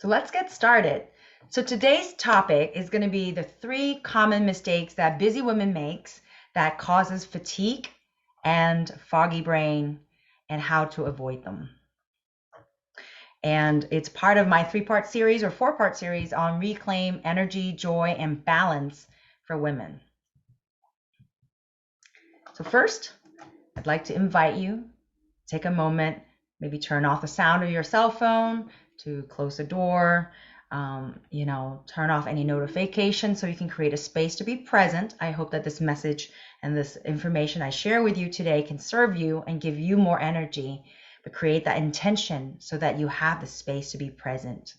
So let's get started. So today's topic is going to be the 3 common mistakes that busy women makes that causes fatigue and foggy brain and how to avoid them. And it's part of my 3-part series or 4-part series on reclaim energy, joy, and balance for women. So first, I'd like to invite you, take a moment, maybe turn off the sound of your cell phone, to close the door, turn off any notifications so you can create a space to be present. I hope that this message and this information I share with you today can serve you and give you more energy, but create that intention so that you have the space to be present.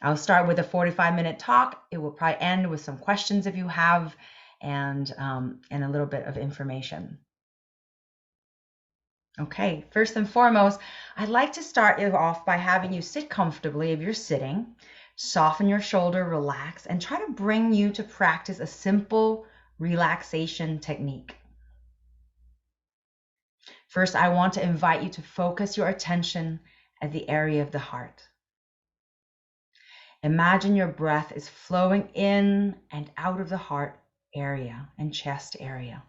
I'll start with a 45-minute talk. It will probably end with some questions if you have, and a little bit of information. Okay, first and foremost, I'd like to start it off by having you sit comfortably if you're sitting, soften your shoulder, relax, and try to bring you to practice a simple relaxation technique. First, I want to invite you to focus your attention at the area of the heart. Imagine your breath is flowing in and out of the heart area and chest area.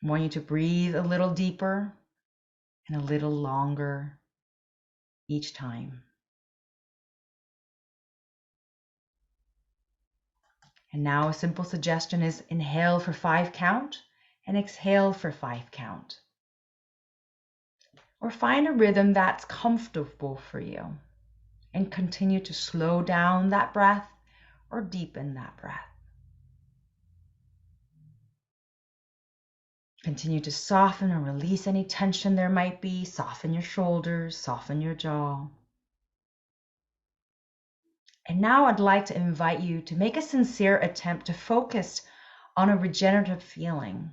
I want you to breathe a little deeper and a little longer each time. And now a simple suggestion is inhale for 5 count and exhale for 5 count. Or find a rhythm that's comfortable for you and continue to slow down that breath or deepen that breath. Continue to soften and release any tension there might be. Soften your shoulders, soften your jaw. And now I'd like to invite you to make a sincere attempt to focus on a regenerative feeling.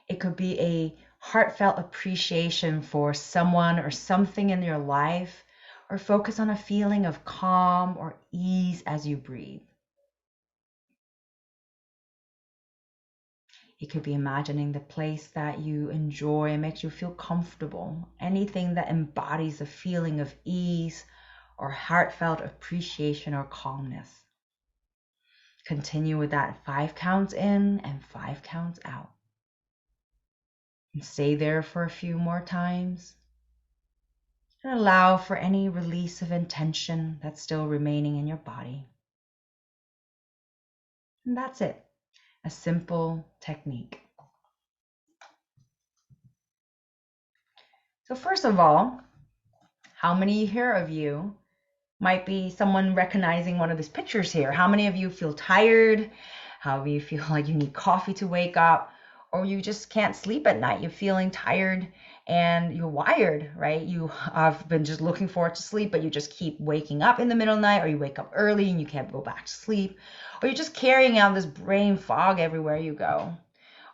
It could be a heartfelt appreciation for someone or something in your life, or focus on a feeling of calm or ease as you breathe. It could be imagining the place that you enjoy and makes you feel comfortable. Anything that embodies a feeling of ease or heartfelt appreciation or calmness. Continue with that 5 counts in and 5 counts out. And stay there for a few more times. And allow for any release of intention that's still remaining in your body. And that's it. A simple technique. So first of all, how many here of you might be someone recognizing one of these pictures here? How many of you feel tired? How many of you feel like you need coffee to wake up? Or you just can't sleep at night? You're feeling tired and you're wired, right? You have been just looking forward to sleep, but you just keep waking up in the middle of the night, or you wake up early and you can't go back to sleep, or you're just carrying out this brain fog everywhere you go.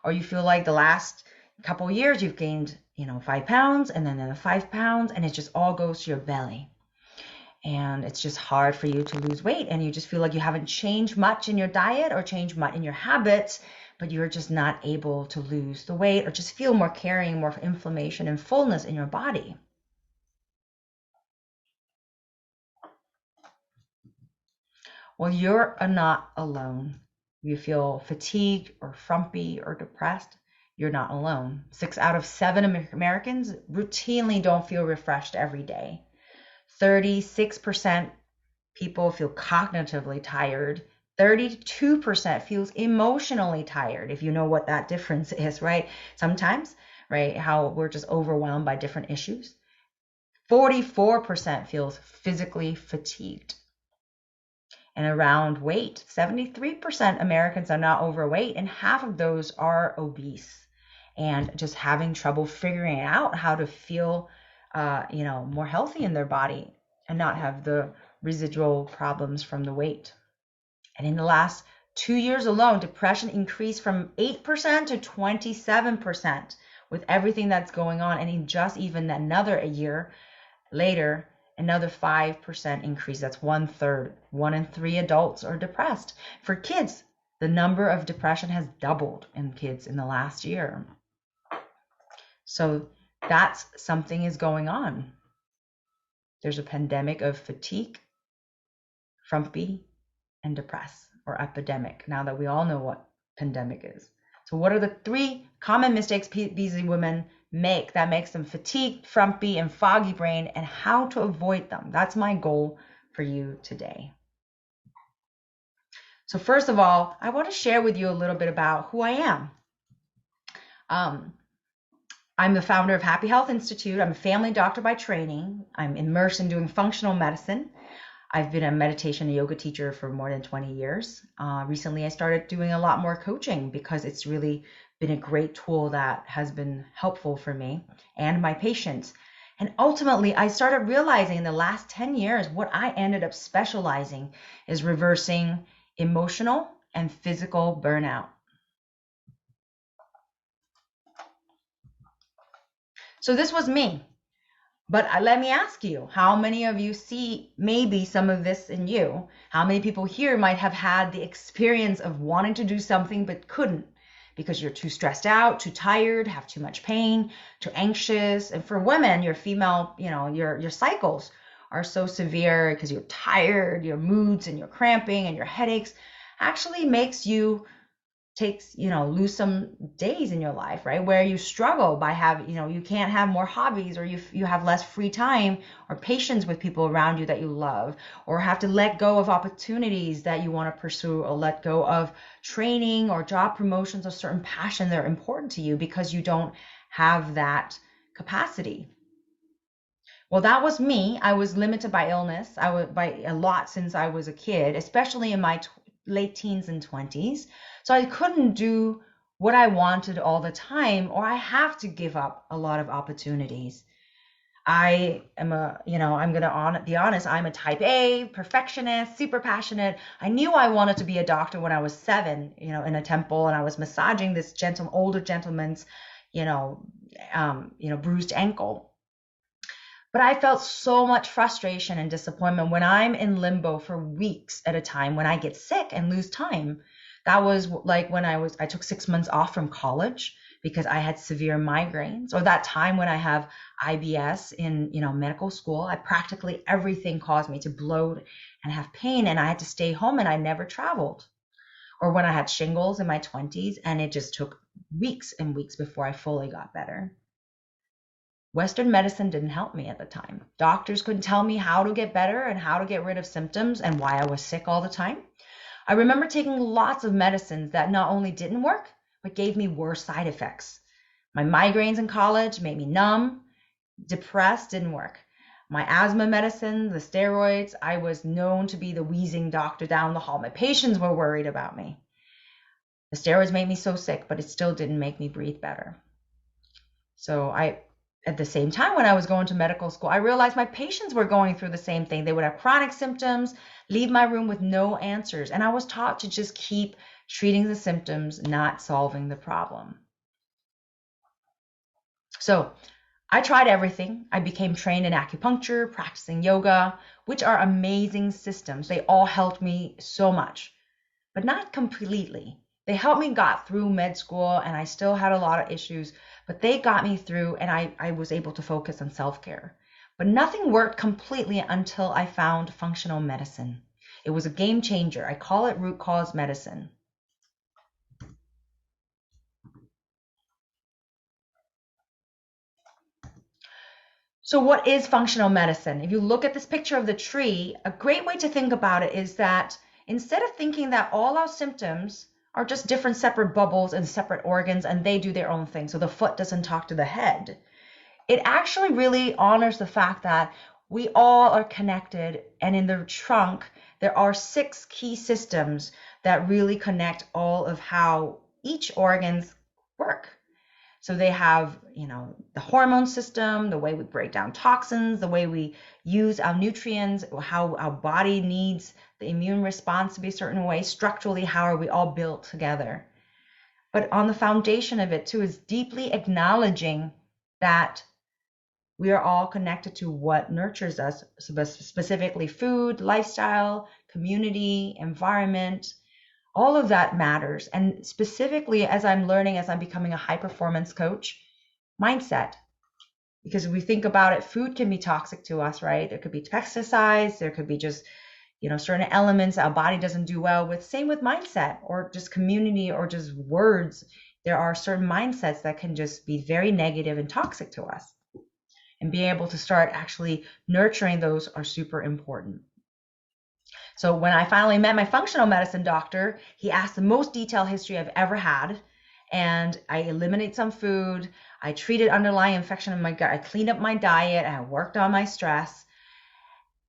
Or you feel like the last couple of years you've gained, 5 pounds and then another 5 pounds, and it just all goes to your belly. And it's just hard for you to lose weight, and you just feel like you haven't changed much in your diet or changed much in your habits, but you're just not able to lose the weight or just feel more carrying more inflammation and fullness in your body. Well, you're not alone. You feel fatigued or frumpy or depressed, you're not alone. 6 out of 7 Americans routinely don't feel refreshed every day. 36% people feel cognitively tired. 32% feels emotionally tired, if you know what that difference is, right? Sometimes, right, how we're just overwhelmed by different issues. 44% feels physically fatigued. And around weight, 73% Americans are not overweight, and half of those are obese and just having trouble figuring out how to feel more healthy in their body and not have the residual problems from the weight. And in the last 2 years alone, depression increased from 8% to 27% with everything that's going on. And in just even another year later, another 5% increase. That's 1/3. 1 in 3 adults are depressed. For kids, the number of depression has doubled in kids in the last year. So That's something is going on. There's a pandemic of fatigue, frumpy, and depressed, or epidemic, now that we all know what pandemic is. So what are the 3 common mistakes busy women make that makes them fatigued, frumpy, and foggy brain, and how to avoid them? That's my goal for you today. So first of all, I want to share with you a little bit about who I am. I'm the founder of Happy Health Institute. I'm a family doctor by training. I'm immersed in doing functional medicine. I've been a meditation and yoga teacher for more than 20 years. Recently, I started doing a lot more coaching because it's really been a great tool that has been helpful for me and my patients. And ultimately, I started realizing in the last 10 years, what I ended up specializing is reversing emotional and physical burnout. So this was me. But let me ask you, how many of you see maybe some of this in you? How many people here might have had the experience of wanting to do something but couldn't because you're too stressed out, too tired, have too much pain, too anxious? And for women, your female, your cycles are so severe because you're tired, your moods and your cramping and your headaches actually makes you lose some days in your life, right, where you struggle by you can't have more hobbies, or you have less free time or patience with people around you that you love, or have to let go of opportunities that you want to pursue, or let go of training or job promotions or certain passions that are important to you because you don't have that capacity. Well, that was me. I was limited by illness. I was by a lot since I was a kid, especially in my late teens and 20s. So I couldn't do what I wanted all the time, or I have to give up a lot of opportunities. I am I'm going to be honest, I'm a type A, perfectionist, super passionate. I knew I wanted to be a doctor when I was 7, in a temple, and I was massaging this older gentleman's, bruised ankle. But I felt so much frustration and disappointment when I'm in limbo for weeks at a time, when I get sick and lose time. That was like when I took 6 months off from college because I had severe migraines, or that time when I have IBS in, medical school. I practically everything caused me to bloat and have pain, and I had to stay home and I never traveled. Or when I had shingles in my 20s, and it just took weeks and weeks before I fully got better. Western medicine didn't help me at the time. Doctors couldn't tell me how to get better and how to get rid of symptoms and why I was sick all the time. I remember taking lots of medicines that not only didn't work, but gave me worse side effects. My migraines in college made me numb, depressed, didn't work. My asthma medicine, the steroids, I was known to be the wheezing doctor down the hall. My patients were worried about me. The steroids made me so sick, but it still didn't make me breathe better. So at the same time, when I was going to medical school, I realized my patients were going through the same thing. They would have chronic symptoms, leave my room with no answers. And I was taught to just keep treating the symptoms, not solving the problem. So I tried everything. I became trained in acupuncture, practicing yoga, which are amazing systems. They all helped me so much, but not completely. They helped me got through med school, and I still had a lot of issues, but they got me through, and I was able to focus on self-care. But nothing worked completely until I found functional medicine. It was a game changer. I call it root cause medicine. So what is functional medicine? If you look at this picture of the tree, a great way to think about it is that instead of thinking that all our symptoms are just different separate bubbles and separate organs and they do their own thing, so the foot doesn't talk to the head, it actually really honors the fact that we all are connected, and in the trunk there are 6 key systems that really connect all of how each organs work. So they have, the hormone system, the way we break down toxins, the way we use our nutrients, how our body needs the immune response to be a certain way. Structurally, how are we all built together? But on the foundation of it too is deeply acknowledging that we are all connected to what nurtures us, specifically food, lifestyle, community, environment. All of that matters. And specifically, as I'm learning, as I'm becoming a high performance coach, mindset. Because if we think about it, food can be toxic to us, right? There could be pesticides, there could be just, certain elements our body doesn't do well with. Same with mindset or just community or just words. There are certain mindsets that can just be very negative and toxic to us. And being able to start actually nurturing those are super important. So when I finally met my functional medicine doctor, he asked the most detailed history I've ever had. And I eliminated some food. I treated underlying infection in my gut. I cleaned up my diet. I worked on my stress.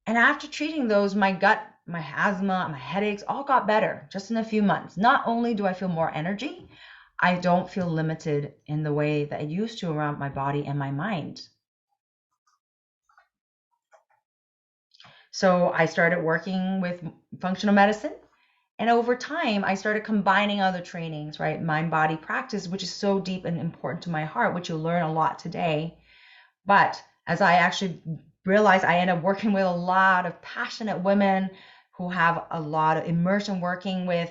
And after treating those, my gut, my asthma, my headaches all got better just in a few months. Not only do I feel more energy, I don't feel limited in the way that I used to around my body and my mind. So I started working with functional medicine. And over time, I started combining other trainings, right? Mind body practice, which is so deep and important to my heart, which you'll learn a lot today. But as I actually realized, I end up working with a lot of passionate women who have a lot of immersion working with,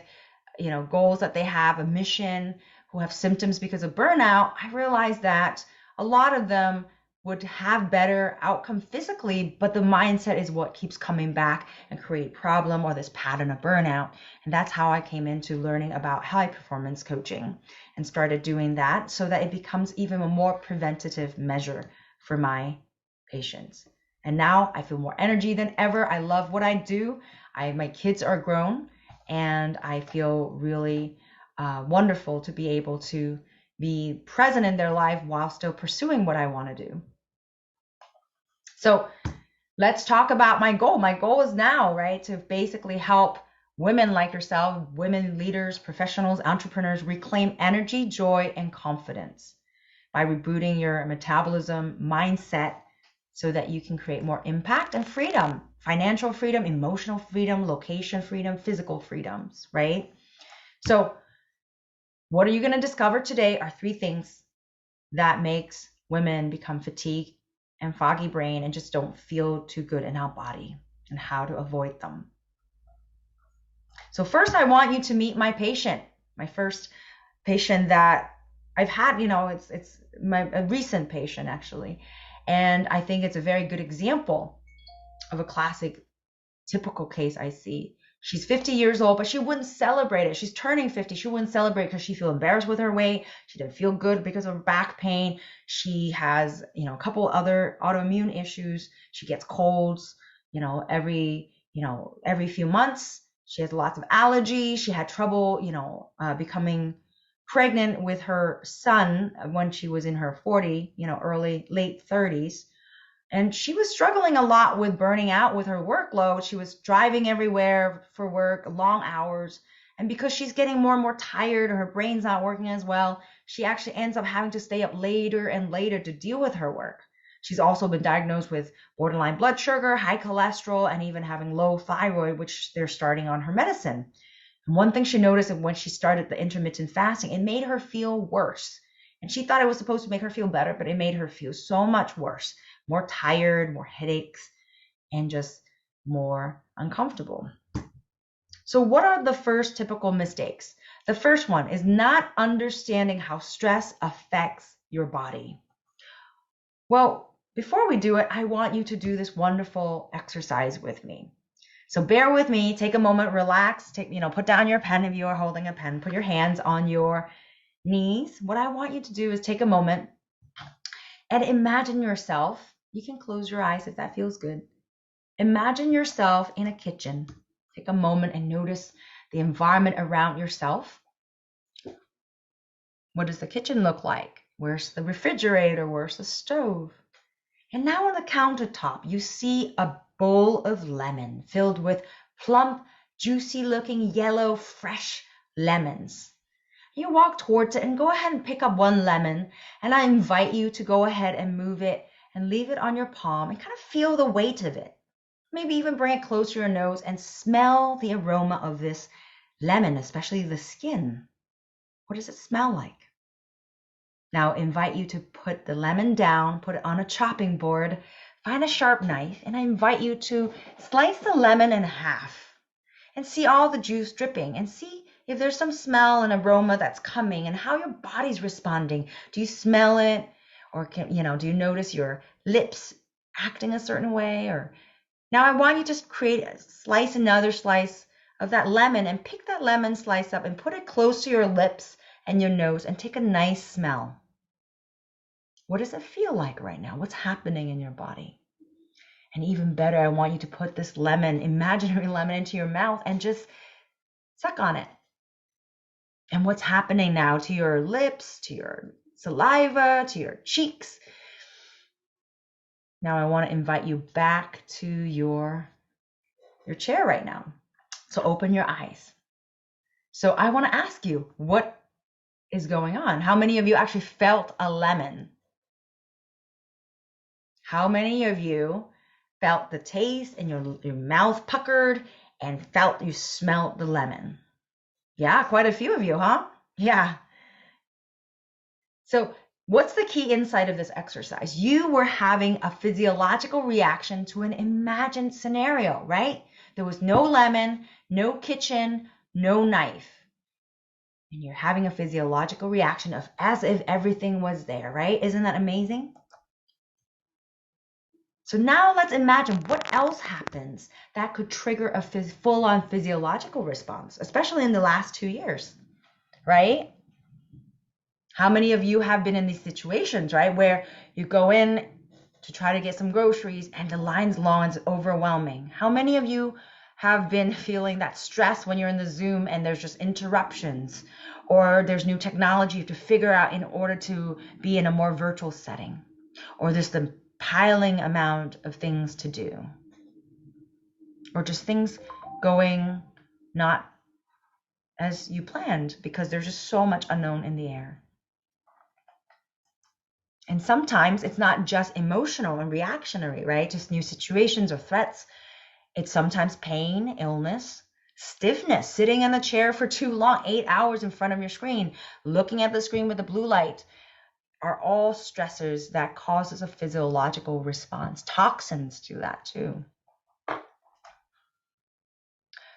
goals that they have, a mission, who have symptoms because of burnout. I realized that a lot of them would have better outcome physically, but the mindset is what keeps coming back and create problem or this pattern of burnout. And that's how I came into learning about high performance coaching and started doing that so that it becomes even a more preventative measure for my patients. And now I feel more energy than ever. I love what I do. My kids are grown, and I feel really wonderful to be able to be present in their life while still pursuing what I want to do. So let's talk about my goal. My goal is now, right, to basically help women like yourself, women leaders, professionals, entrepreneurs reclaim energy, joy, and confidence by rebooting your metabolism, mindset, so that you can create more impact and freedom, financial freedom, emotional freedom, location freedom, physical freedoms, right? So what are you going to discover today are 3 things that makes women become fatigued and foggy brain and just don't feel too good in our body, and how to avoid them. So first, I want you to meet my patient, my first patient that I've had. It's a recent patient actually, and I think it's a very good example of a classic typical case I see. She's 50 years old, but she wouldn't celebrate it. She's turning 50. She wouldn't celebrate because she feels embarrassed with her weight. She didn't feel good because of her back pain. She has, a couple other autoimmune issues. She gets colds, every few months. She has lots of allergies. She had trouble, becoming pregnant with her son when she was in her late 30s. And she was struggling a lot with burning out with her workload. She was driving everywhere for work, long hours. And because she's getting more and more tired, her brain's not working as well, she actually ends up having to stay up later and later to deal with her work. She's also been diagnosed with borderline blood sugar, high cholesterol, and even having low thyroid, which they're starting on her medicine. And one thing she noticed when she started the intermittent fasting, it made her feel worse. And she thought it was supposed to make her feel better, but it made her feel so much worse. More tired, more headaches, and just more uncomfortable. So what are the first typical mistakes? The first one is not understanding how stress affects your body. Well, before we do it, I want you to do this wonderful exercise with me. So bear with me, take a moment, relax, put down your pen if you are holding a pen, put your hands on your knees. What I want you to do is take a moment and imagine yourself. You can close your eyes if that feels good. Imagine yourself in a kitchen. Take a moment and notice the environment around yourself. What does the kitchen look like? Where's the refrigerator? Where's the stove? And now on the countertop, you see a bowl of lemon filled with plump, juicy looking yellow, fresh lemons. You walk towards it and go ahead and pick up one lemon, and I invite you to go ahead and move it and leave it on your palm and kind of feel the weight of it. Maybe even bring it close to your nose and smell the aroma of this lemon, especially the skin. What does it smell like? Now I invite you to put the lemon down, put it on a chopping board, find a sharp knife, and I invite you to slice the lemon in half and see all the juice dripping and see if there's some smell and aroma that's coming and how your body's responding. Do you smell it? Or do you notice your lips acting a certain way? Or now I want you to just slice another slice of that lemon and pick that lemon slice up and put it close to your lips and your nose and take a nice smell. What does it feel like right now? What's happening in your body? And even better, I want you to put this lemon, imaginary lemon, into your mouth and just suck on it. And what's happening now to your lips, to your saliva, to your cheeks? Now I want to invite you back to your chair right now. So open your eyes. So I want to ask you, what is going on? How many of you actually felt a lemon? How many of you felt the taste and your mouth puckered and you smelled the lemon? Yeah, quite a few of you, huh? Yeah. So what's the key insight of this exercise? You were having a physiological reaction to an imagined scenario, right? There was no lemon, no kitchen, no knife. And you're having a physiological reaction of as if everything was there, right? Isn't that amazing? So now let's imagine what else happens that could trigger a full-on physiological response, especially in the last 2 years, right? How many of you have been in these situations, right, where you go in to try to get some groceries and the line's long, it's overwhelming? How many of you have been feeling that stress when you're in the Zoom and there's just interruptions, or there's new technology you have to figure out in order to be in a more virtual setting, or there's the piling amount of things to do, or just things going not as you planned because there's just so much unknown in the air? And sometimes it's not just emotional and reactionary, right? Just new situations or threats. It's sometimes pain, illness, stiffness, sitting in the chair for too long, 8 hours in front of your screen, looking at the screen with the blue light, are all stressors that causes a physiological response. Toxins do that too.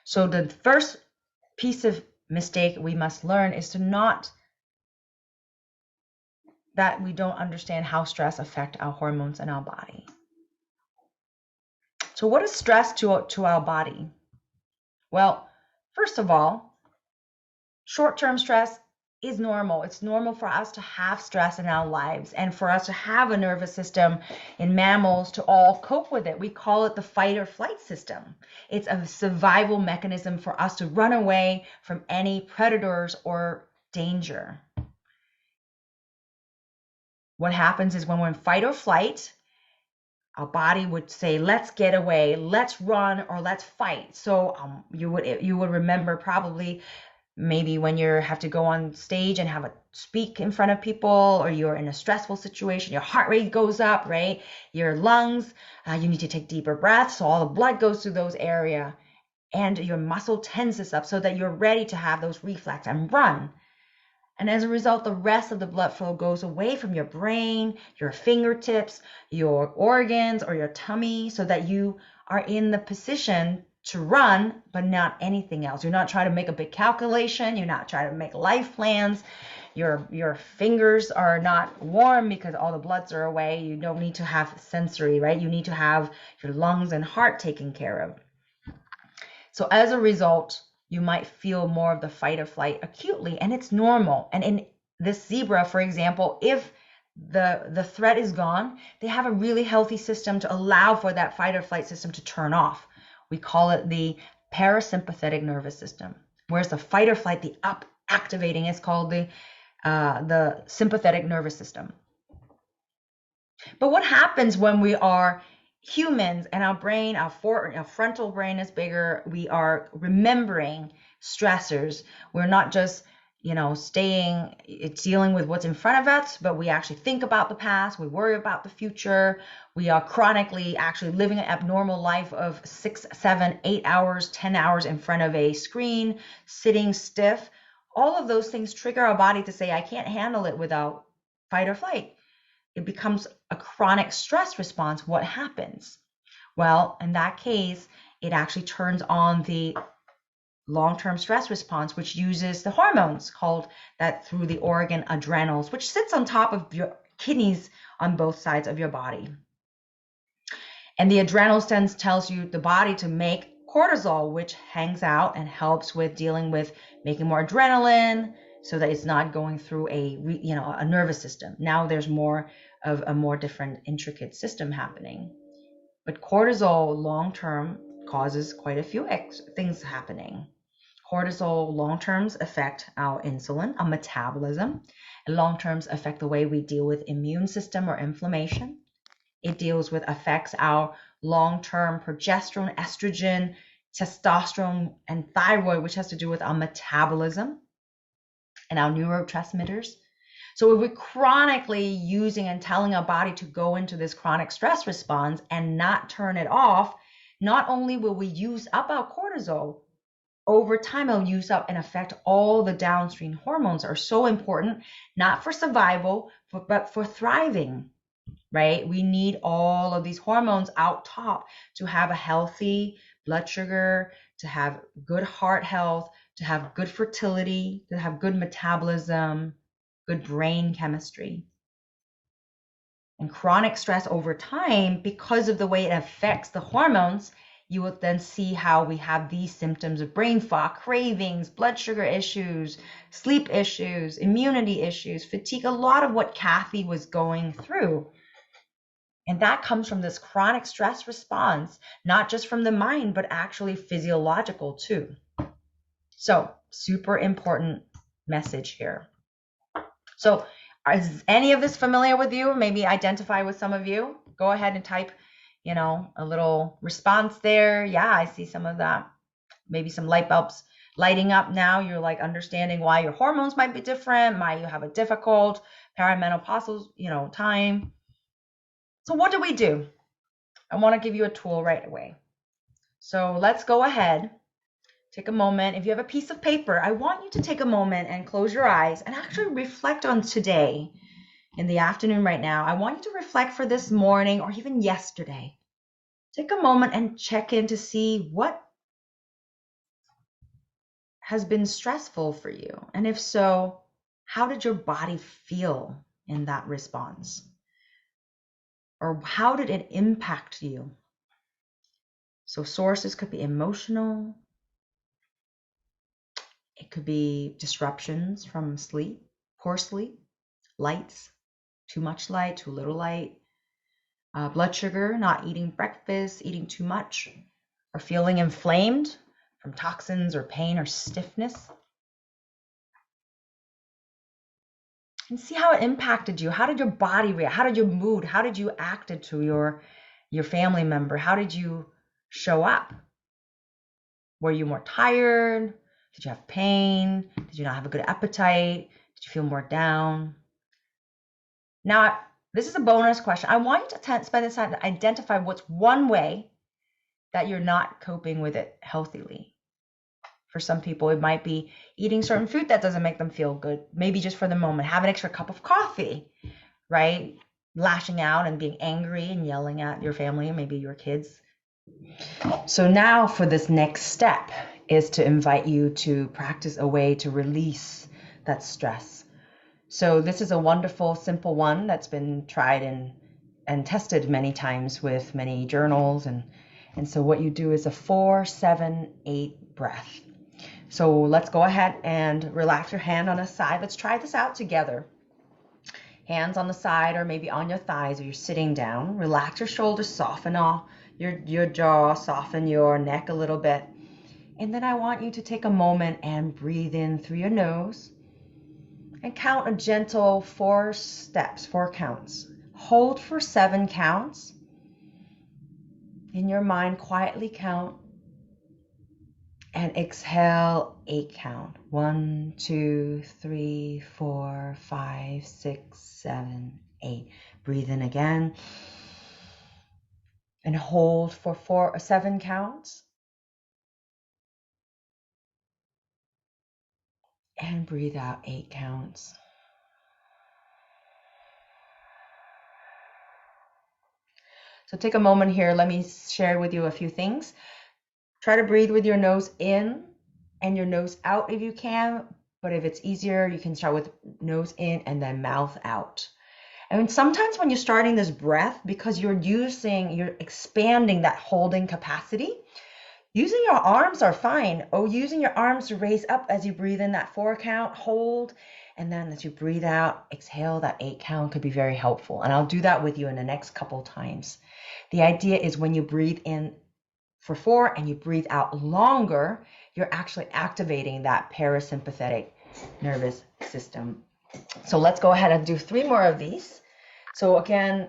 So the first piece of mistake we must learn is that we don't understand how stress affects our hormones in our body. So what is stress to our body? Well, first of all, short-term stress is normal. It's normal for us to have stress in our lives and for us to have a nervous system in mammals to all cope with it. We call it the fight or flight system. It's a survival mechanism for us to run away from any predators or danger. What happens is when we're in fight or flight, our body would say, let's get away, let's run, or let's fight. So you would remember probably maybe when you have to go on stage and have a speak in front of people, or you're in a stressful situation, your heart rate goes up, right? Your lungs, you need to take deeper breaths, so all the blood goes through those areas, and your muscle tenses up so that you're ready to have those reflexes and run. And as a result, the rest of the blood flow goes away from your brain, your fingertips, your organs, or your tummy, so that you are in the position to run, but not anything else. You're not trying to make a big calculation. You're not trying to make life plans. Your fingers are not warm because all the bloods are away. You don't need to have sensory, right? You need to have your lungs and heart taken care of. So as a result, you might feel more of the fight or flight acutely, and it's normal. And in this zebra, for example, if the threat is gone, they have a really healthy system to allow for that fight or flight system to turn off. We call it the parasympathetic nervous system. Whereas the fight or flight, the activating, is called the sympathetic nervous system. But what happens when we are humans and our brain, our frontal brain is bigger, we are remembering stressors. We're not just, dealing with what's in front of us, but we actually think about the past, we worry about the future. We are chronically actually living an abnormal life of 6, 7, 8 hours, 10 hours in front of a screen, sitting stiff. All of those things trigger our body to say, I can't handle it without fight or flight. It becomes a chronic stress response. What happens? Well, in that case, it actually turns on the long-term stress response, which uses the hormones called that through the organ adrenals, which sits on top of kidneys on both sides of your body. And the adrenal sense tells you the body to make cortisol, which hangs out and helps with dealing with making more adrenaline so that it's not going through a nervous system. Now there's more of a more different intricate system happening. But cortisol long-term causes quite a few things happening. Cortisol long-terms affect our insulin, our metabolism, and long-terms affect the way we deal with immune system or inflammation. It affects our long-term progesterone, estrogen, testosterone, and thyroid, which has to do with our metabolism and our neurotransmitters. So if we're chronically using and telling our body to go into this chronic stress response and not turn it off, not only will we use up our cortisol, over time it'll use up and affect all the downstream hormones that are so important, not for survival, but for thriving, right? We need all of these hormones out top to have a healthy blood sugar, to have good heart health, to have good fertility, to have good metabolism, good brain chemistry. And chronic stress over time, because of the way it affects the hormones, you will then see how we have these symptoms of brain fog, cravings, blood sugar issues, sleep issues, immunity issues, fatigue, a lot of what Kathy was going through. And that comes from this chronic stress response, not just from the mind, but actually physiological too. So, super important message here. So, is any of this familiar with you? Maybe identify with some of you. Go ahead and type, a little response there. Yeah, I see some of that. Maybe some light bulbs lighting up now. You're like understanding why your hormones might be different, why you have a difficult perimenopausal, time. So what do? I want to give you a tool right away. So let's go ahead. Take a moment. If you have a piece of paper, I want you to take a moment and close your eyes and actually reflect on today in the afternoon right now. I want you to reflect for this morning or even yesterday. Take a moment and check in to see what has been stressful for you. And if so, how did your body feel in that response? Or how did it impact you? So sources could be emotional. It could be disruptions from sleep, poor sleep, lights, too much light, too little light, blood sugar, not eating breakfast, eating too much, or feeling inflamed from toxins or pain or stiffness. And see how it impacted you. How did your body react? How did your mood? How did you act to your family member? How did you show up? Were you more tired? Did you have pain? Did you not have a good appetite? Did you feel more down? Now, this is a bonus question. I want you to spend this time to identify what's one way that you're not coping with it healthily. For some people, it might be eating certain food that doesn't make them feel good. Maybe just for the moment, have an extra cup of coffee, right? Lashing out and being angry and yelling at your family, maybe your kids. So now for this next step is to invite you to practice a way to release that stress. So this is a wonderful, simple one that's been tried and tested many times with many journals. And so what you do is a 4-7-8 breath. So let's go ahead and relax your hand on the side. Let's try this out together. Hands on the side or maybe on your thighs if you're sitting down. Relax your shoulders, soften all your jaw, soften your neck a little bit. And then I want you to take a moment and breathe in through your nose and count a gentle 4 steps, 4 counts. Hold for 7 counts. In your mind, quietly count. And exhale 8 count. 1, 2, 3, 4, 5, 6, 7, 8. Breathe in again. And hold for 7 counts. And breathe out 8 counts. So take a moment here. Let me share with you a few things. Try to breathe with your nose in and your nose out if you can. But if it's easier, you can start with nose in and then mouth out. And sometimes when you're starting this breath, because you're expanding that holding capacity, using your arms are fine. Oh, using your arms to raise up as you breathe in that 4 count, hold. And then as you breathe out, exhale, that 8 count could be very helpful. And I'll do that with you in the next couple times. The idea is when you breathe in for 4 and you breathe out longer, you're actually activating that parasympathetic nervous system. So let's go ahead and do 3 more of these. So again,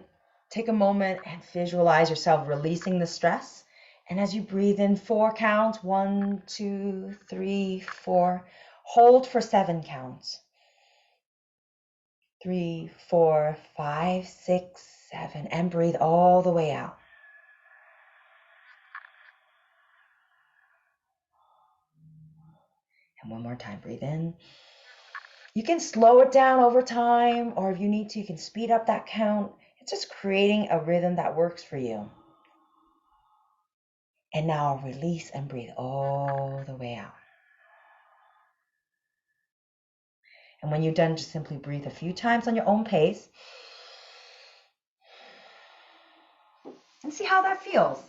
take a moment and visualize yourself releasing the stress. And as you breathe in 4 counts, 1, 2, 3, 4, hold for 7 counts. 3, 4, 5, 6, 7, and breathe all the way out. And one more time, breathe in. You can slow it down over time, or if you need to, you can speed up that count. It's just creating a rhythm that works for you. And now release and breathe all the way out. And when you're done, just simply breathe a few times on your own pace. And see how that feels.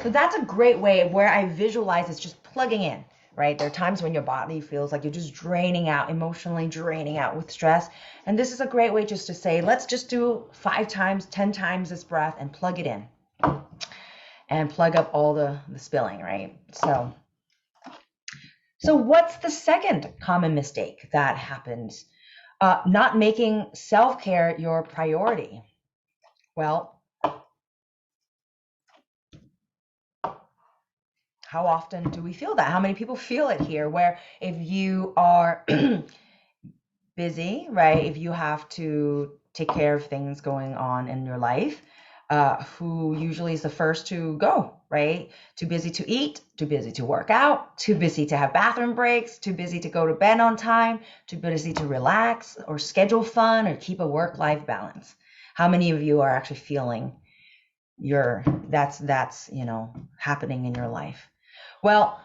So that's a great way where I visualize it's just plugging in, right? There are times when your body feels like you're just draining out, emotionally draining out with stress. And this is a great way just to say, let's just do 5 times, 10 times this breath and plug it in. And plug up all the spilling, right? So what's the second common mistake that happens? Not making self-care your priority. Well, how often do we feel that? How many people feel it here? Where if you are busy, right? If you have to take care of things going on in your life, who usually is the first to go, right? Too busy to eat, too busy to work out, too busy to have bathroom breaks, too busy to go to bed on time, too busy to relax or schedule fun or keep a work-life balance. How many of you are actually feeling that's happening in your life? Well,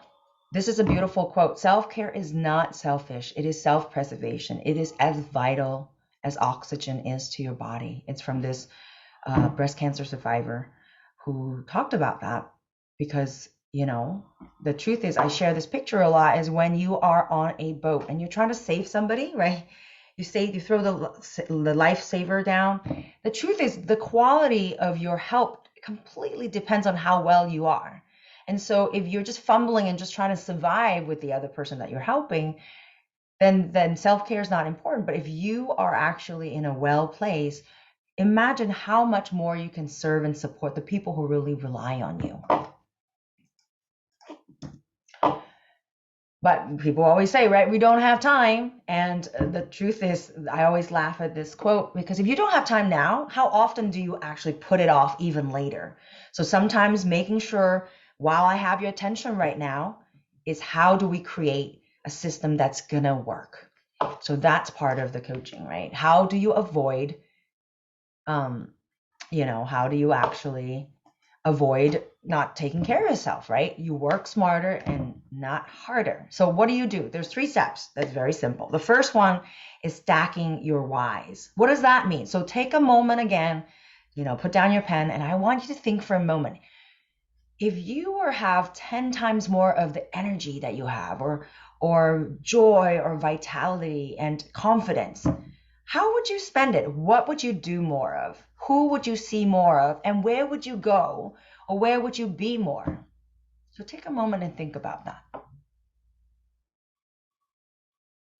this is a beautiful quote. Self-care is not selfish. It is self-preservation. It is as vital as oxygen is to your body. It's from this breast cancer survivor who talked about that, because the truth is, I share this picture a lot, is when you are on a boat and you're trying to save somebody, right? You throw the lifesaver down. The truth is, the quality of your help completely depends on how well you are. And so if you're just fumbling and just trying to survive with the other person that you're helping, then self-care is not important. But if you are actually in a well place, imagine how much more you can serve and support the people who really rely on you. But people always say, right, we don't have time. And the truth is, I always laugh at this quote, because if you don't have time now, how often do you actually put it off even later? So sometimes making sure, while I have your attention right now, is how do we create a system that's going to work? So that's part of the coaching, right? How do you avoid, how do you actually avoid not taking care of yourself, right? You work smarter and not harder. So what do? There's 3 steps. That's very simple. The first one is stacking your whys. What does that mean? So take a moment again, put down your pen, and I want you to think for a moment. If you have 10 times more of the energy that you have, or joy or vitality and confidence, how would you spend it? What would you do more of? Who would you see more of? And where would you go? Or where would you be more? So take a moment and think about that.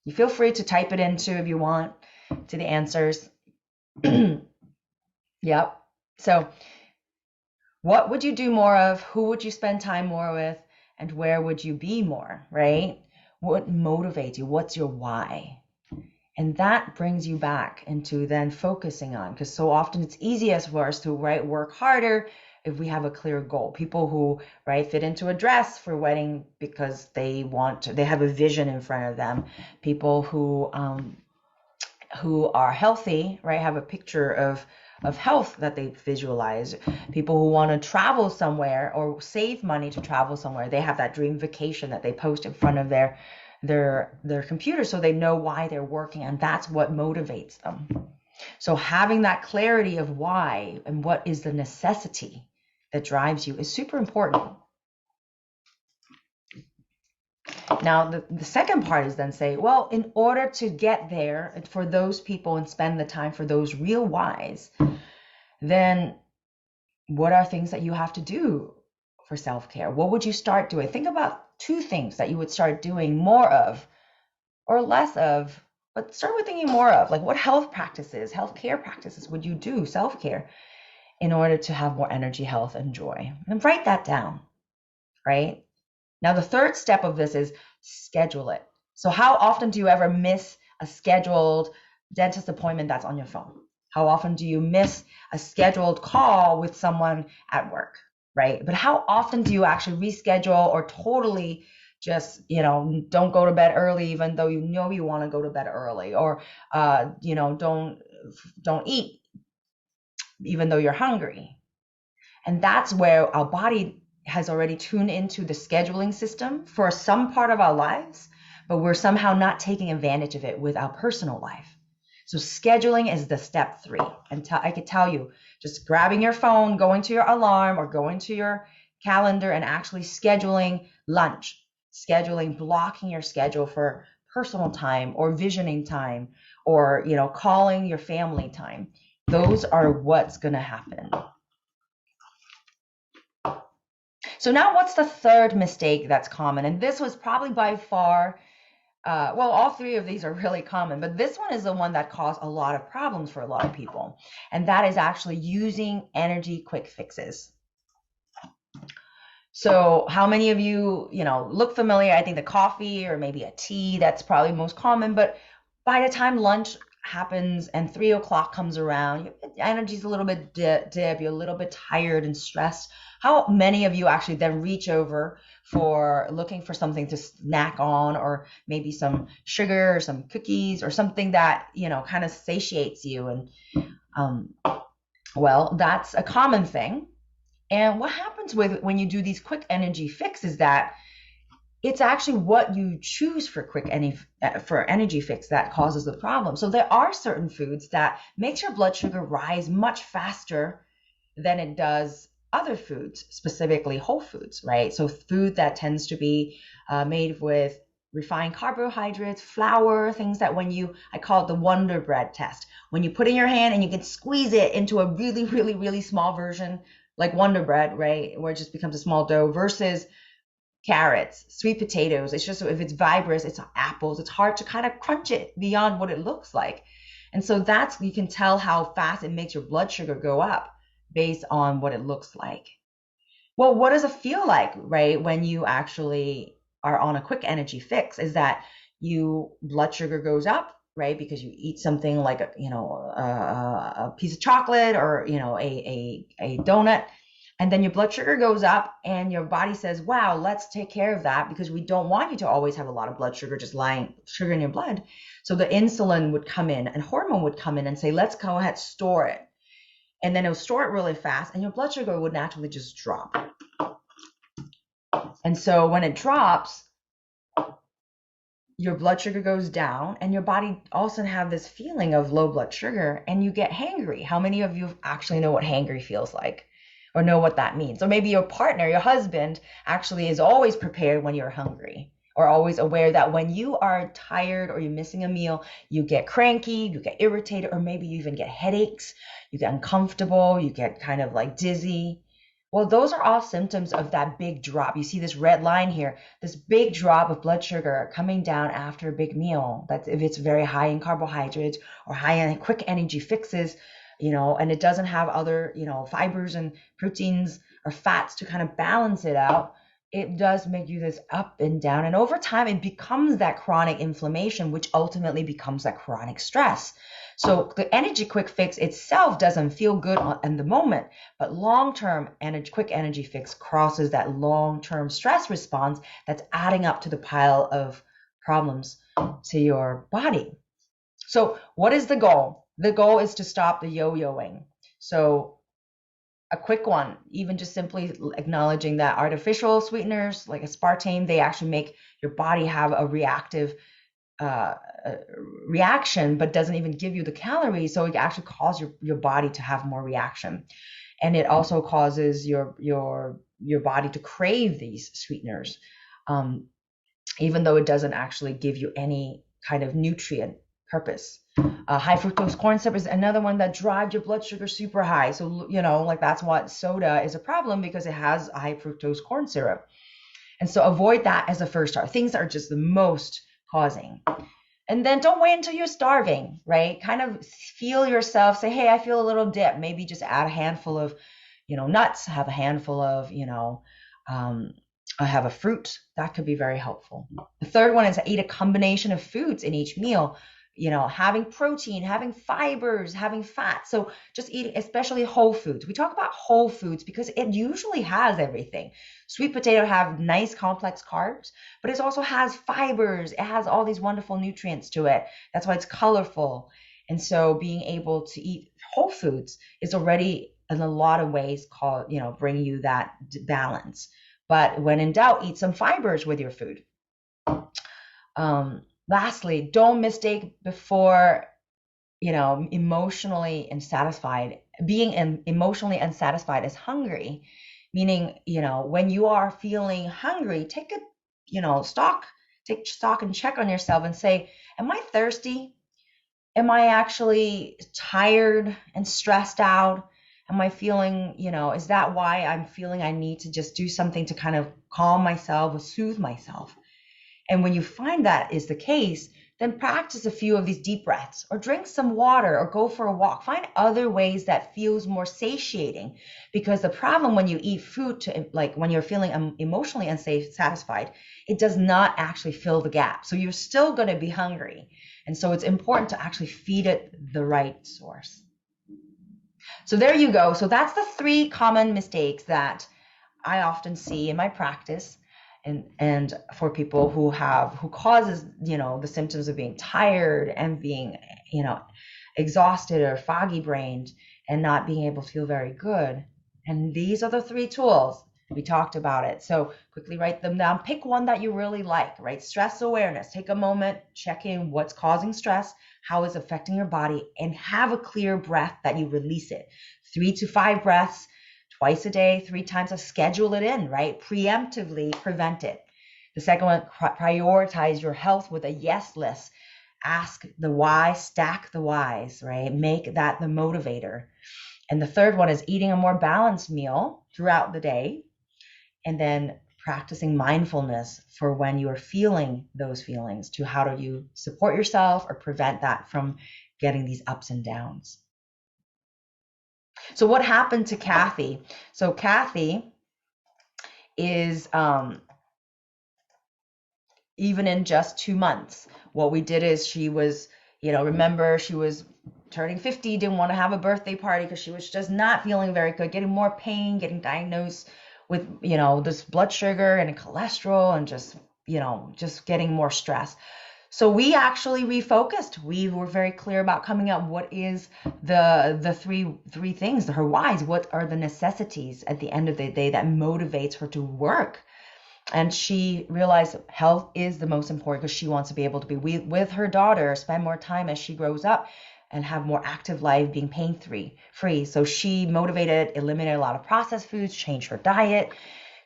You feel free to type it into, if you want, to the answers. Yep. So what would you do more of? Who would you spend time more with? And where would you be more, right? What motivates you? What's your why? And that brings you back into then focusing on, because so often it's easiest for us to work harder if we have a clear goal. People who fit into a dress for wedding because they have a vision in front of them. People who are healthy, have a picture of health that they visualize. People who want to travel somewhere or save money to travel somewhere, they have that dream vacation that they post in front of their computer, so they know why they're working, and that's what motivates them. So having that clarity of why and what is the necessity that drives you is super important. Now, the second part is then say, well, in order to get there for those people and spend the time for those real whys, then what are things that you have to do for self-care? What would you start doing? Think about 2 things that you would start doing more of or less of, but start with thinking more of, like what healthcare practices would you do, self-care, in order to have more energy, health, and joy? And write that down, right? Now, the third step of this is schedule it. So how often do you ever miss a scheduled dentist appointment that's on your phone? How often do you miss a scheduled call with someone at work, right? But how often do you actually reschedule or totally just, don't go to bed early, even though you want to go to bed early, or, don't eat, even though you're hungry. And that's where our body has already tuned into the scheduling system for some part of our lives, but we're somehow not taking advantage of it with our personal life. So scheduling is the step 3. And I could tell you, just grabbing your phone, going to your alarm or going to your calendar and actually scheduling lunch, blocking your schedule for personal time or visioning time or, calling your family time. Those are what's going to happen. So now what's the third mistake that's common? And this was probably by far, all 3 of these are really common, but this one is the one that caused a lot of problems for a lot of people. And that is actually using energy quick fixes. So how many of you, look familiar? I think the coffee or maybe a tea, that's probably most common. But by the time lunch happens and 3 o'clock comes around, your energy's a little bit dip, you're a little bit tired and stressed. How many of you actually then reach over for looking for something to snack on, or maybe some sugar or some cookies or something that, kind of satiates you? And that's a common thing. And what happens when you do these quick energy fixes is that it's actually what you choose for energy fix that causes the problem. So there are certain foods that makes your blood sugar rise much faster than it does other foods, specifically whole foods, right? So food that tends to be made with refined carbohydrates, flour, things that I call it the Wonder Bread test. When you put in your hand and you can squeeze it into a really, really, really small version, like Wonder Bread, right? Where it just becomes a small dough, versus carrots, sweet potatoes. It's just, if it's fibrous, it's apples. It's hard to kind of crunch it beyond what it looks like. And so you can tell how fast it makes your blood sugar go up based on what it looks like. Well, what does it feel like, right? When you actually are on a quick energy fix, is that blood sugar goes up, right? Because you eat something like a piece of chocolate or, a donut. And then your blood sugar goes up and your body says, wow, let's take care of that, because we don't want you to always have a lot of blood sugar just sugar in your blood. So the insulin would come in and hormone would come in and say, let's go ahead, store it. And then it'll store it really fast and your blood sugar would naturally just drop. And so when it drops, your blood sugar goes down and your body also have this feeling of low blood sugar and you get hangry. How many of you actually know what hangry feels like, or know what that means? Or maybe your partner, your husband, actually is always prepared when you're hungry, or always aware that when you are tired or you're missing a meal, you get cranky, you get irritated, or maybe you even get headaches, you get uncomfortable, you get kind of like dizzy. Well, those are all symptoms of that big drop. You see this red line here, this big drop of blood sugar coming down after a big meal. That's if it's very high in carbohydrates or high in quick energy fixes, and it doesn't have other, fibers and proteins or fats to kind of balance it out. It does make you this up and down. And over time, it becomes that chronic inflammation, which ultimately becomes that chronic stress. So the energy quick fix itself doesn't feel good in the moment, but long-term quick energy fix crosses that long-term stress response that's adding up to the pile of problems to your body. So what is the goal? The goal is to stop the yo-yoing. So a quick one, even just simply acknowledging that artificial sweeteners like aspartame, they actually make your body have a reactive reaction, but doesn't even give you the calories. So it actually causes your body to have more reaction. And it also causes your body to crave these sweeteners, even though it doesn't actually give you any kind of nutrient purpose. High fructose corn syrup is another one that drives your blood sugar super high. So, like that's what soda is a problem, because it has high fructose corn syrup. And so avoid that as a first start. Things that are just the most causing. And then don't wait until you're starving, right? Kind of feel yourself, say, hey, I feel a little dip. Maybe just add a handful of, nuts, have a handful of, I have a fruit. That could be very helpful. The third one is eat a combination of foods in each meal, having protein, having fibers, having fat. So just eating, especially whole foods. We talk about whole foods because it usually has everything. Sweet potato have nice complex carbs, but it also has fibers. It has all these wonderful nutrients to it. That's why it's colorful. And so being able to eat whole foods is already in a lot of ways bring you that balance. But when in doubt, eat some fibers with your food. Lastly, don't mistake before, emotionally unsatisfied. Being emotionally unsatisfied is hungry, meaning, when you are feeling hungry, take stock and check on yourself and say, am I thirsty? Am I actually tired and stressed out? Am I feeling, is that why I'm feeling I need to just do something to kind of calm myself or soothe myself? And when you find that is the case, then practice a few of these deep breaths, or drink some water, or go for a walk. Find other ways that feels more satiating, because the problem when you eat food when you're feeling emotionally unsatisfied, it does not actually fill the gap. So you're still going to be hungry. And so it's important to actually feed it the right source. So there you go. So that's the 3 common mistakes that I often see in my practice, and for people who causes, the symptoms of being tired and being, exhausted or foggy brained and not being able to feel very good. And these are the 3 tools. We talked about it. So quickly write them down. Pick one that you really like, right? Stress awareness. Take a moment, check in what's causing stress, how it's affecting your body, and have a clear breath that you release it. 3 to 5 breaths twice a day, 3 times. Schedule it in, right? Preemptively prevent it. The second one, prioritize your health with a yes list. Ask the why, stack the whys, right? Make that the motivator. And the third one is eating a more balanced meal throughout the day, and then practicing mindfulness for when you are feeling those feelings, to how do you support yourself or prevent that from getting these ups and downs. So what happened to Kathy? So Kathy is even in just 2 months, what we did is she was, remember, she was turning 50, didn't want to have a birthday party because she was just not feeling very good, getting more pain, getting diagnosed with, this blood sugar and cholesterol, and just getting more stress. So we actually refocused. We were very clear about coming up what is the three things, her whys, what are the necessities at the end of the day that motivates her to work. And she realized health is the most important, because she wants to be able to be with her daughter, spend more time as she grows up, and have more active life, being pain free. So she motivated, eliminated a lot of processed foods, changed her diet.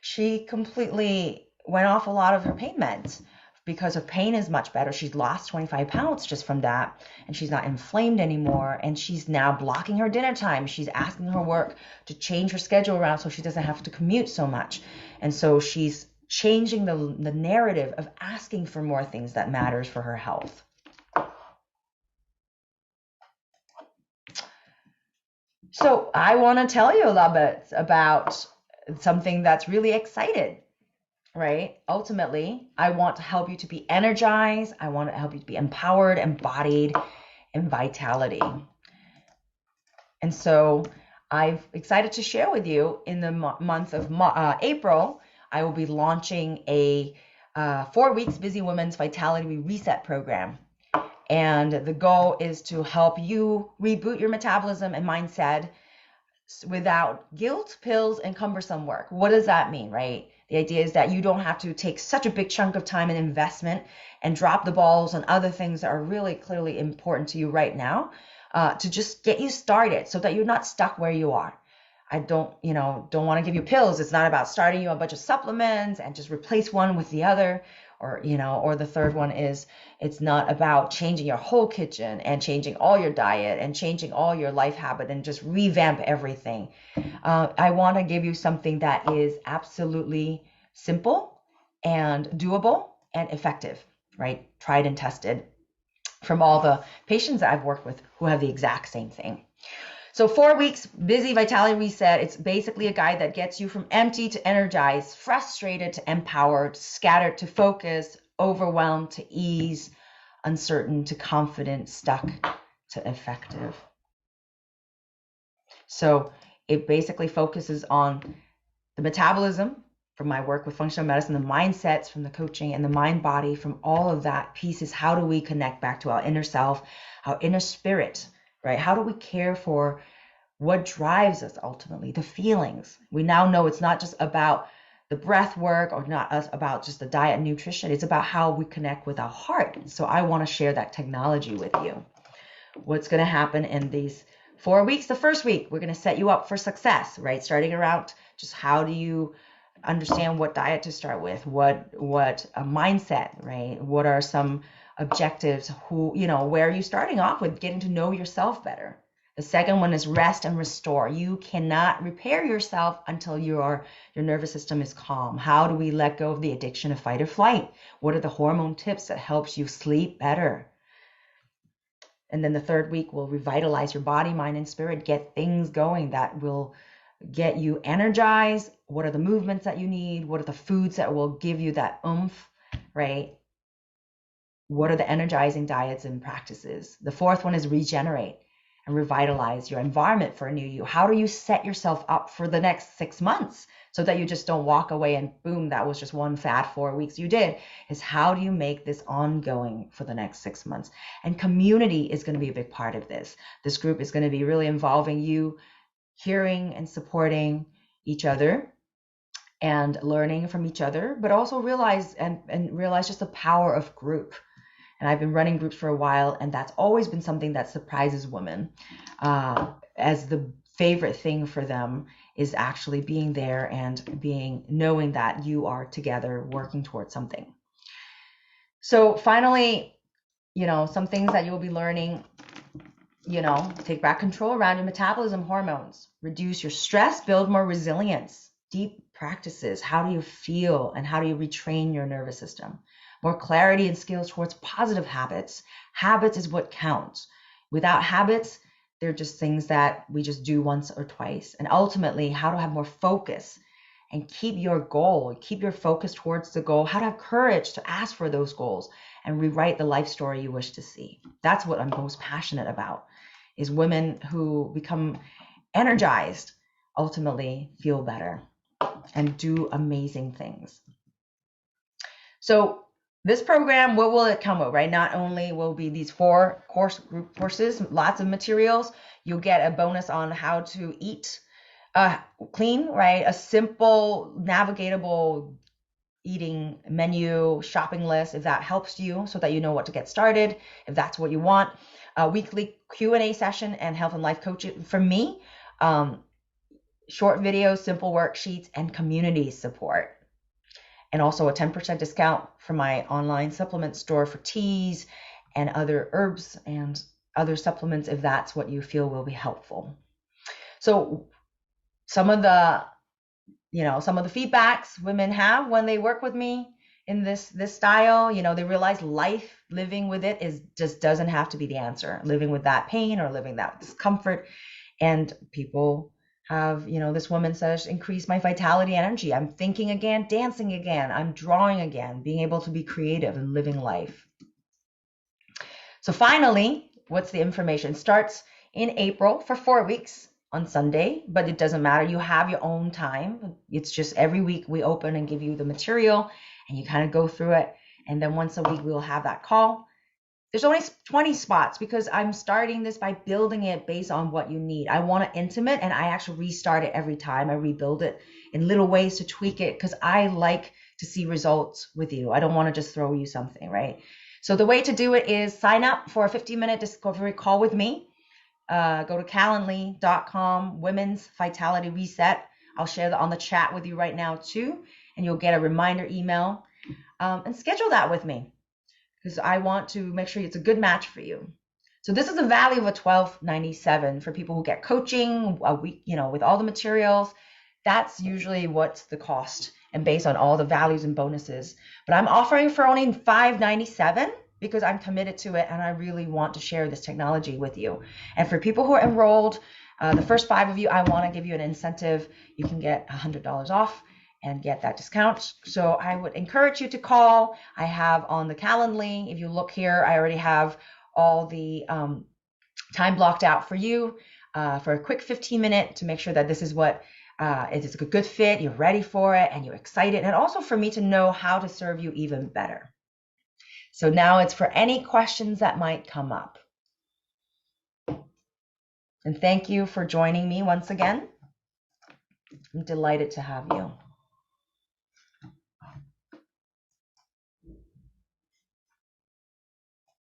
She completely went off a lot of her pain meds, because her pain is much better. She's lost 25 pounds just from that, and she's not inflamed anymore. And she's now blocking her dinner time. She's asking her work to change her schedule around so she doesn't have to commute so much. And so she's changing the narrative of asking for more things that matters for her health. So I want to tell you a little bit about something that's really exciting, right? Ultimately, I want to help you to be energized. I want to help you to be empowered, embodied, and vitality. And so I'm excited to share with you, in the month of April, I will be launching a 4 weeks Busy Women's Vitality Reset program. And the goal is to help you reboot your metabolism and mindset, without guilt, pills, and cumbersome work. What does that mean, right? The idea is that you don't have to take such a big chunk of time and investment and drop the balls on other things that are really clearly important to you right now, to just get you started so that you're not stuck where you are. I don't want to give you pills. It's not about starting you a bunch of supplements and just replace one with the other. Or the third one is, it's not about changing your whole kitchen and changing all your diet and changing all your life habit and just revamp everything. I want to give you something that is absolutely simple and doable and effective, right? Tried and tested from all the patients that I've worked with who have the exact same thing. So 4 weeks, Busy Vitality Reset. It's basically a guide that gets you from empty to energized, frustrated to empowered, scattered to focus, overwhelmed to ease, uncertain to confident, stuck to effective. So it basically focuses on the metabolism from my work with functional medicine, the mindsets from the coaching, and the mind body from all of that pieces. How do we connect back to our inner self, our inner spirit, right? How do we care for what drives us ultimately, the feelings? We now know it's not just about the breath work or not us about just the diet and nutrition. It's about how we connect with our heart. So I want to share that technology with you. What's going to happen in these 4 weeks? The first week, we're going to set you up for success, right? Starting around just how do you understand what diet to start with, what a mindset, right? What are some objectives? Where are you starting off with? Getting to know yourself better. The second one is rest and restore. You cannot repair yourself until your nervous system is calm. How do we let go of the addiction of fight or flight? What are the hormone tips that helps you sleep better? And then the third week will revitalize your body, mind, and spirit, get things going that will get you energized. What are the movements that you need? What are the foods that will give you that oomph, right? What are the energizing diets and practices? The fourth one is regenerate and revitalize your environment for a new you. How do you set yourself up for the next 6 months so that you just don't walk away and boom, that was just one fat 4 weeks you did? Is how do you make this ongoing for the next 6 months? And community is going to be a big part of this. This group is going to be really involving you, hearing and supporting each other and learning from each other, but also realize just the power of group. And I've been running groups for a while, and that's always been something that surprises women, as the favorite thing for them is actually being there and knowing that you are together working towards something. So finally, some things that you'll be learning, take back control around your metabolism, hormones, reduce your stress, build more resilience, deep practices. How do you feel and how do you retrain your nervous system? More clarity and skills towards positive habits. Habits is what counts. Without habits, they're just things that we just do once or twice. And ultimately, how to have more focus and keep your goal, keep your focus towards the goal, how to have courage to ask for those goals and rewrite the life story you wish to see. That's what I'm most passionate about, is women who become energized, ultimately feel better and do amazing things. So this program, what will it come with, right? Not only will be these 4 group courses, lots of materials, you'll get a bonus on how to eat clean, right? A simple, navigatable eating menu, shopping list, if that helps you, so that you know what to get started, if that's what you want. A weekly Q&A session and health and life coaching from me, short videos, simple worksheets, and community support. And also a 10% discount for my online supplement store for teas and other herbs and other supplements, if that's what you feel will be helpful. So some of the feedbacks women have when they work with me in this style, they realize life, living with it just doesn't have to be the answer. Living with that pain or living that discomfort. And people have, this woman says, increase my vitality, energy. I'm thinking again, dancing again. I'm drawing again, being able to be creative and living life. So finally, what's the information? Starts in April for 4 weeks on Sunday, but it doesn't matter. You have your own time. It's just every week we open and give you the material and you kind of go through it. And then once a week we'll have that call There's only 20 spots because I'm starting this by building it based on what you need. I want it intimate, and I actually restart it every time. I rebuild it in little ways to tweak it because I like to see results with you. I don't want to just throw you something, right? So the way to do it is sign up for a 15-minute discovery call with me. Go to calendly.com, Women's Vitality Reset. I'll share that on the chat with you right now too, and you'll get a reminder email. And schedule that with me because I want to make sure it's a good match for you. So this is the value of a $12.97 for people who get coaching a week, with all the materials. That's usually what's the cost and based on all the values and bonuses. But I'm offering for only $5.97 because I'm committed to it and I really want to share this technology with you. And for people who are enrolled, the first 5 of you, I want to give you an incentive. You can get $100 off and get that discount. So I would encourage you to call. I have on the Calendly, if you look here, I already have all the time blocked out for you for a quick 15-minute to make sure that this is what it is a good fit, you're ready for it, and you're excited, and also for me to know how to serve you even better. So now it's for any questions that might come up. And thank you for joining me once again. I'm delighted to have you.